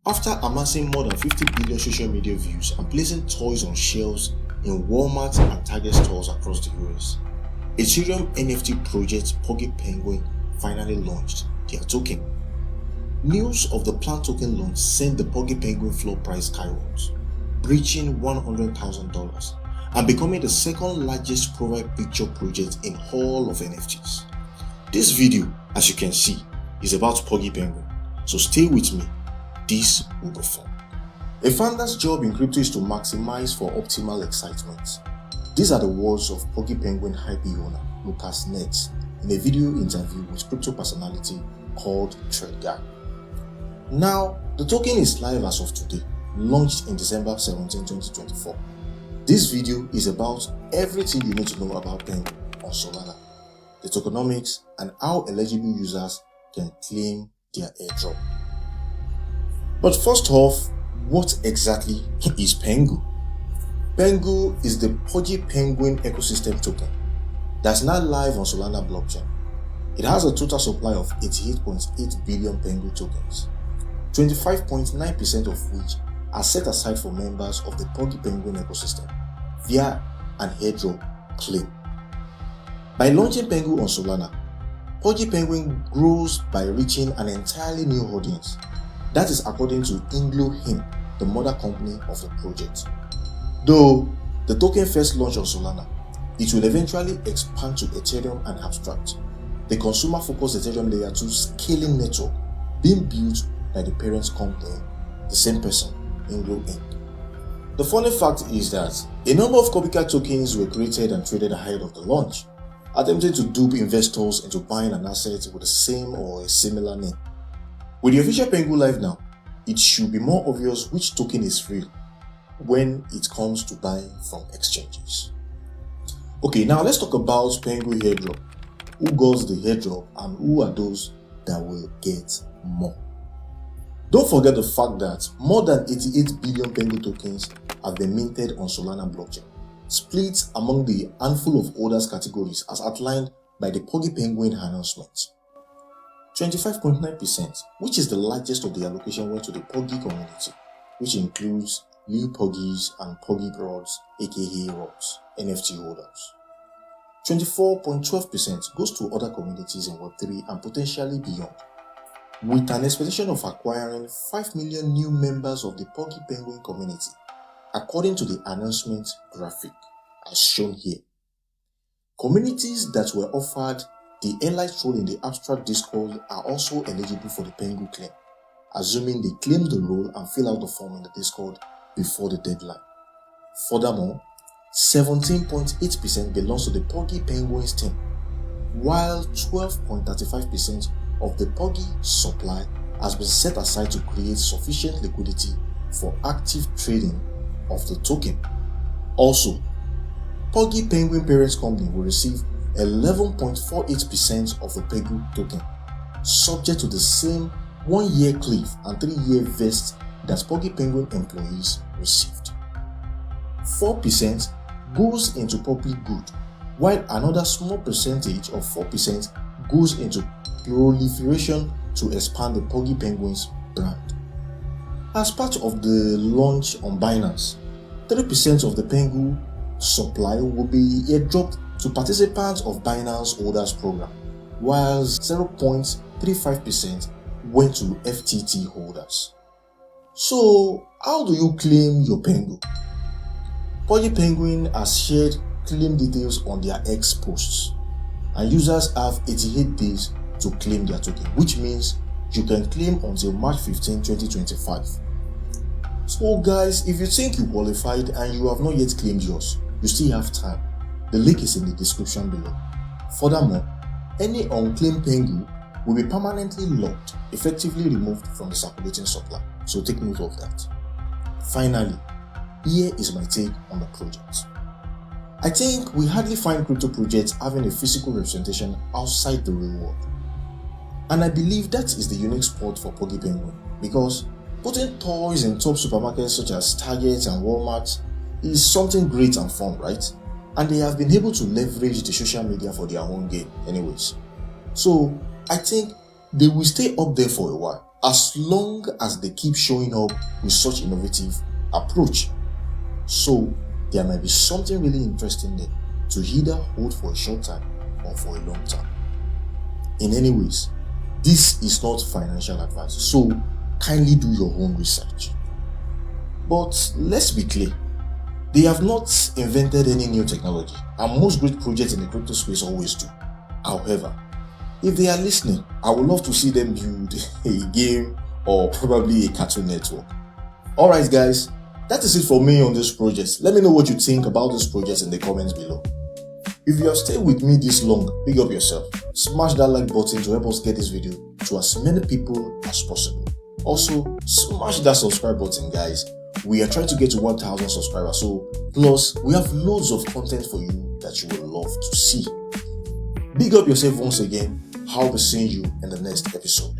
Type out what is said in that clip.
After amassing more than 50 billion social media views and placing toys on shelves in Walmart and Target stores across the US, Ethereum NFT project Pudgy Penguin finally launched their token. News of the planned token launch sent the Pudgy Penguin floor price skywards, breaching $100,000 and becoming the second largest profile picture project in all of NFTs. This video, as you can see, is about Pudgy Penguin, so stay with me. This will be fun. A founder's job in crypto is to maximize for optimal excitement. These are the words of Pudgy Penguin IP owner Lucas Nets in a video interview with crypto personality called Guy. Now, the token is live as of today, launched in December 17, 2024. This video is about everything you need to know about Pengu on Solana, the tokenomics, and how eligible users can claim their airdrop. But first off, what exactly is Pengu? Pengu is the Pudgy Penguin ecosystem token that's now live on Solana blockchain. It has a total supply of 88.8 billion Pengu tokens, 25.9% of which are set aside for members of the Pudgy Penguin ecosystem via an airdrop claim. By launching Pengu on Solana, Pudgy Penguin grows by reaching an entirely new audience. That is according to Inc., the mother company of the project. Though the token first launched on Solana, it will eventually expand to Ethereum and Abstract, the consumer-focused Ethereum layer 2 scaling network being built by the parent company, the same person, Inc. The funny fact is that a number of copycat tokens were created and traded ahead of the launch, attempting to dupe investors into buying an asset with the same or a similar name. With the official Pengu live now, it should be more obvious which token is real when it comes to buying from exchanges. Okay, now let's talk about Pengu airdrop. Who gets the airdrop and who are those that will get more? Don't forget the fact that more than 88 billion Pengu tokens have been minted on Solana blockchain, split among the handful of holders categories as outlined by the Pudgy Penguin announcement. 25.9%, which is the largest of the allocation, went to the Pudgy community, which includes Lil Puggies and Pudgy Broads, aka Rods, NFT holders. 24.12% goes to other communities in Web3 and potentially beyond, with an expectation of acquiring 5 million new members of the Pudgy Penguin community, according to the announcement graphic as shown here. Communities that were offered the Elite role in the Abstract Discord are also eligible for the Pengu claim, assuming they claim the role and fill out the form in the Discord before the deadline. Furthermore, 17.8% belongs to the Pudgy Penguins team, while 12.35% of the Pudgy supply has been set aside to create sufficient liquidity for active trading of the token. Also, Pudgy Penguin parent company will receive 11.48% of the Pengu token, subject to the same 1-year cliff and 3-year vest that Pudgy Penguin employees received. 4% goes into public good, while another small percentage of 4% goes into proliferation to expand the Pudgy Penguins brand. As part of the launch on Binance, 3% of the Pengu supply will be airdropped to participants of Binance Holders Program, while 0.35% went to FTT holders. So, how do you claim your Pengu? Pudgy Penguin has shared claim details on their X posts, and users have 88 days to claim their token, which means you can claim until March 15, 2025. So guys, if you think you qualified and you have not yet claimed yours, you still have time. The link is in the description below. Furthermore, any unclaimed Pengu will be permanently locked, effectively removed from the circulating supply, so take note of that. Finally, here is my take on the project. I think we hardly find crypto projects having a physical representation outside the real world. And I believe that is the unique spot for Pudgy Penguin, because putting toys in top supermarkets such as Target and Walmart is something great and fun, right? And they have been able to leverage the social media for their own gain anyways. So I think they will stay up there for a while, as long as they keep showing up with such innovative approach. So there might be something really interesting there to either hold for a short time or for a long time. In any ways, this is not financial advice, so kindly do your own research. But let's be clear, they have not invented any new technology, and most great projects in the crypto space always do. However, if they are listening, I would love to see them build a game or probably a cartoon network. Alright guys, that is it for me on this project. Let me know what you think about this project in the comments below. If you have stayed with me this long, big up yourself. Smash that like button to help us get this video to as many people as possible. Also, smash that subscribe button guys. We are trying to get to 1,000 subscribers, so plus we have loads of content for you that you will love to see. Big up yourself once again. I'll be seeing you in the next episode.